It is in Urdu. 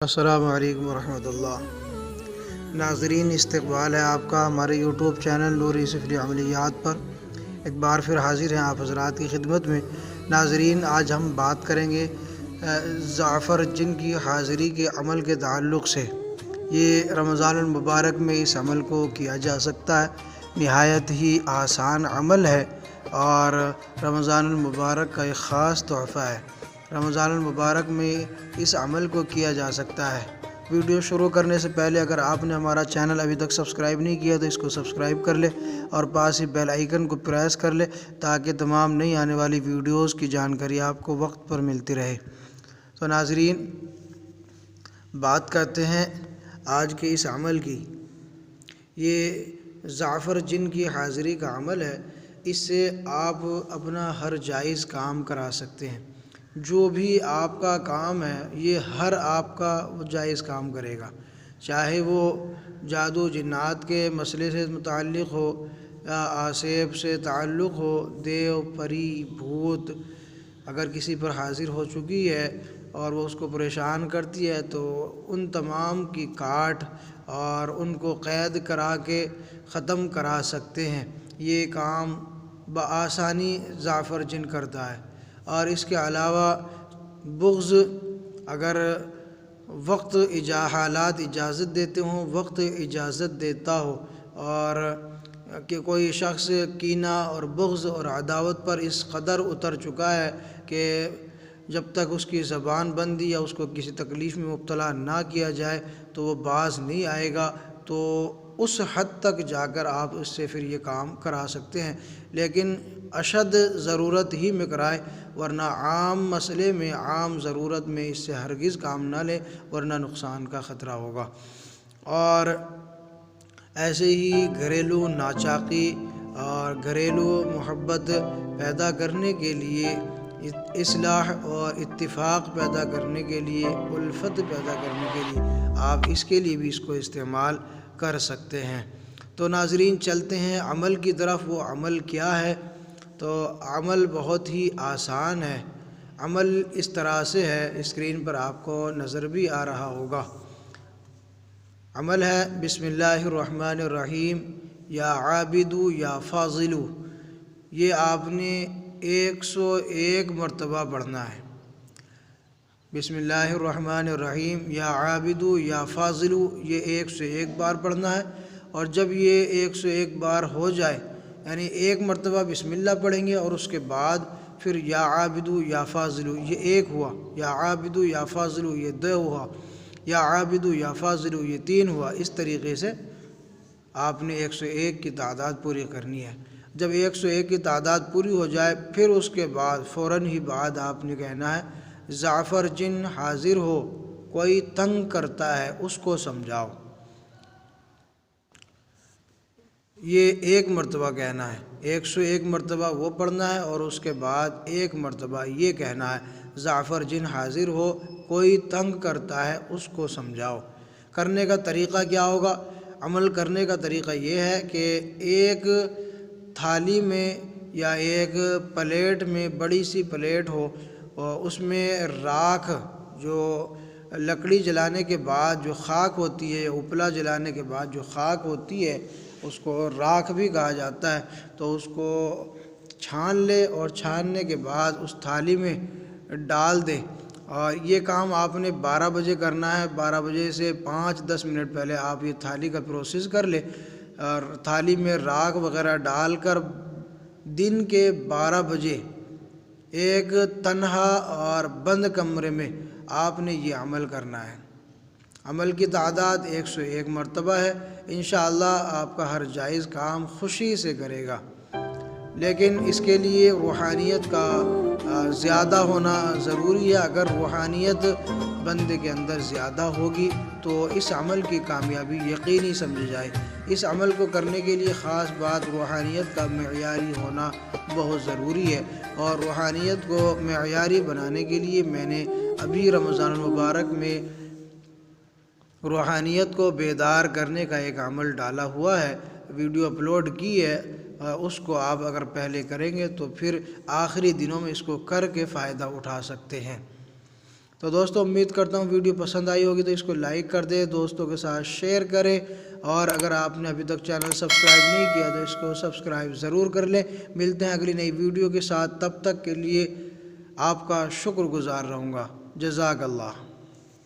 السلام علیکم ورحمۃ اللہ۔ ناظرین، استقبال ہے آپ کا ہمارے یوٹیوب چینل نوری سفلی عملیات پر۔ ایک بار پھر حاضر ہیں آپ حضرات کی خدمت میں۔ ناظرین، آج ہم بات کریں گے زعفر جن کی حاضری کے عمل کے تعلق سے۔ یہ رمضان المبارک میں اس عمل کو کیا جا سکتا ہے، نہایت ہی آسان عمل ہے اور رمضان المبارک کا ایک خاص تحفہ ہے۔ رمضان المبارک میں اس عمل کو کیا جا سکتا ہے۔ ویڈیو شروع کرنے سے پہلے اگر آپ نے ہمارا چینل ابھی تک سبسکرائب نہیں کیا تو اس کو سبسکرائب کر لے اور پاس ہی بیل آئیکن کو پریس کر لے تاکہ تمام نئی آنے والی ویڈیوز کی جانکاری آپ کو وقت پر ملتی رہے۔ تو ناظرین، بات کرتے ہیں آج کے اس عمل کی۔ یہ زعفر جن کی حاضری کا عمل ہے، اس سے آپ اپنا ہر جائز کام کرا سکتے ہیں۔ جو بھی آپ کا کام ہے یہ ہر آپ کا وہ جائز کام کرے گا، چاہے وہ جادو جنات کے مسئلے سے متعلق ہو یا آسیب سے تعلق ہو، دیو پری بھوت اگر کسی پر حاضر ہو چکی ہے اور وہ اس کو پریشان کرتی ہے تو ان تمام کی کاٹ اور ان کو قید کرا کے ختم کرا سکتے ہیں۔ یہ کام بآسانی زعفر جن کرتا ہے۔ اور اس کے علاوہ بغض، اگر حالات اجازت دیتے ہوں، وقت اجازت دیتا ہو اور کہ کوئی شخص کینہ اور بغض اور عداوت پر اس قدر اتر چکا ہے کہ جب تک اس کی زبان بندی یا اس کو کسی تکلیف میں مبتلا نہ کیا جائے تو وہ باز نہیں آئے گا، تو اس حد تک جا کر آپ اس سے پھر یہ کام کرا سکتے ہیں، لیکن اشد ضرورت ہی میں کرائے، ورنہ عام مسئلے میں، عام ضرورت میں اس سے ہرگز کام نہ لے ورنہ نقصان کا خطرہ ہوگا۔ اور ایسے ہی گھریلو ناچاقی اور گھریلو محبت پیدا کرنے کے لیے، اصلاح اور اتفاق پیدا کرنے کے لیے، الفت پیدا کرنے کے لیے آپ اس کے لیے بھی اس کو استعمال کر سکتے ہیں۔ تو ناظرین، چلتے ہیں عمل کی طرف۔ وہ عمل کیا ہے؟ تو عمل بہت ہی آسان ہے۔ عمل اس طرح سے ہے، اسکرین پر آپ کو نظر بھی آ رہا ہوگا۔ عمل ہے بسم اللہ الرحمن الرحیم، یا عابدو یا فاضلو۔ یہ آپ نے 101 مرتبہ پڑھنا ہے۔ بسم اللہ الرحمن الرحیم یا عابدو یا فاضلو، یہ 101 بار پڑھنا ہے۔ اور جب یہ 101 بار ہو جائے، یعنی ایک مرتبہ بسم اللہ پڑھیں گے اور اس کے بعد پھر یا عابدو یا فاضلو، یہ 1 ہوا، یا عابدو یا فاضلو یہ 2 ہوا، یا عابدو یا فاضلو یہ 3 ہوا۔ اس طریقے سے آپ نے 101 کی تعداد پوری کرنی ہے۔ جب 101 کی تعداد پوری ہو جائے پھر اس کے بعد فوراً ہی بعد آپ نے کہنا ہے زعفر جن حاضر ہو، کوئی تنگ کرتا ہے اس کو سمجھاؤ۔ یہ 1 مرتبہ کہنا ہے، 101 مرتبہ وہ پڑھنا ہے اور اس کے بعد 1 مرتبہ یہ کہنا ہے زعفر جن حاضر ہو، کوئی تنگ کرتا ہے اس کو سمجھاؤ۔ کرنے کا طریقہ کیا ہوگا؟ عمل کرنے کا طریقہ یہ ہے کہ ایک تھالی میں یا ایک پلیٹ میں، بڑی سی پلیٹ ہو، اور اس میں راکھ، جو لکڑی جلانے کے بعد جو خاک ہوتی ہے، اپلا جلانے کے بعد جو خاک ہوتی ہے اس کو راکھ بھی کہا جاتا ہے، تو اس کو چھان لے اور چھاننے کے بعد اس تھالی میں ڈال دے۔ اور یہ کام آپ نے 12 بجے کرنا ہے۔ 12 بجے سے 5-10 منٹ پہلے آپ یہ تھالی کا پروسیس کر لیں اور تھالی میں راکھ وغیرہ ڈال کر دن کے 12 بجے ایک تنہا اور بند کمرے میں آپ نے یہ عمل کرنا ہے۔ عمل کی تعداد 101 مرتبہ ہے۔ انشاءاللہ آپ کا ہر جائز کام خوشی سے کرے گا، لیکن اس کے لیے روحانیت کا زیادہ ہونا ضروری ہے۔ اگر روحانیت بندے کے اندر زیادہ ہوگی تو اس عمل کی کامیابی یقینی سمجھی جائے۔ اس عمل کو کرنے کے لیے خاص بات روحانیت کا معیاری ہونا بہت ضروری ہے، اور روحانیت کو معیاری بنانے کے لیے میں نے ابھی رمضان المبارک میں روحانیت کو بیدار کرنے کا ایک عمل ڈالا ہوا ہے، ویڈیو اپلوڈ کی ہے۔ اس کو آپ اگر پہلے کریں گے تو پھر آخری دنوں میں اس کو کر کے فائدہ اٹھا سکتے ہیں۔ تو دوستو امید کرتا ہوں ویڈیو پسند آئی ہوگی تو اس کو لائک کر دیں، دوستوں کے ساتھ شیئر کریں، اور اگر آپ نے ابھی تک چینل سبسکرائب نہیں کیا تو اس کو سبسکرائب ضرور کر لیں۔ ملتے ہیں اگلی نئی ویڈیو کے ساتھ، تب تک کے لیے آپ کا شکر گزار رہوں گا۔ جزاک اللہ۔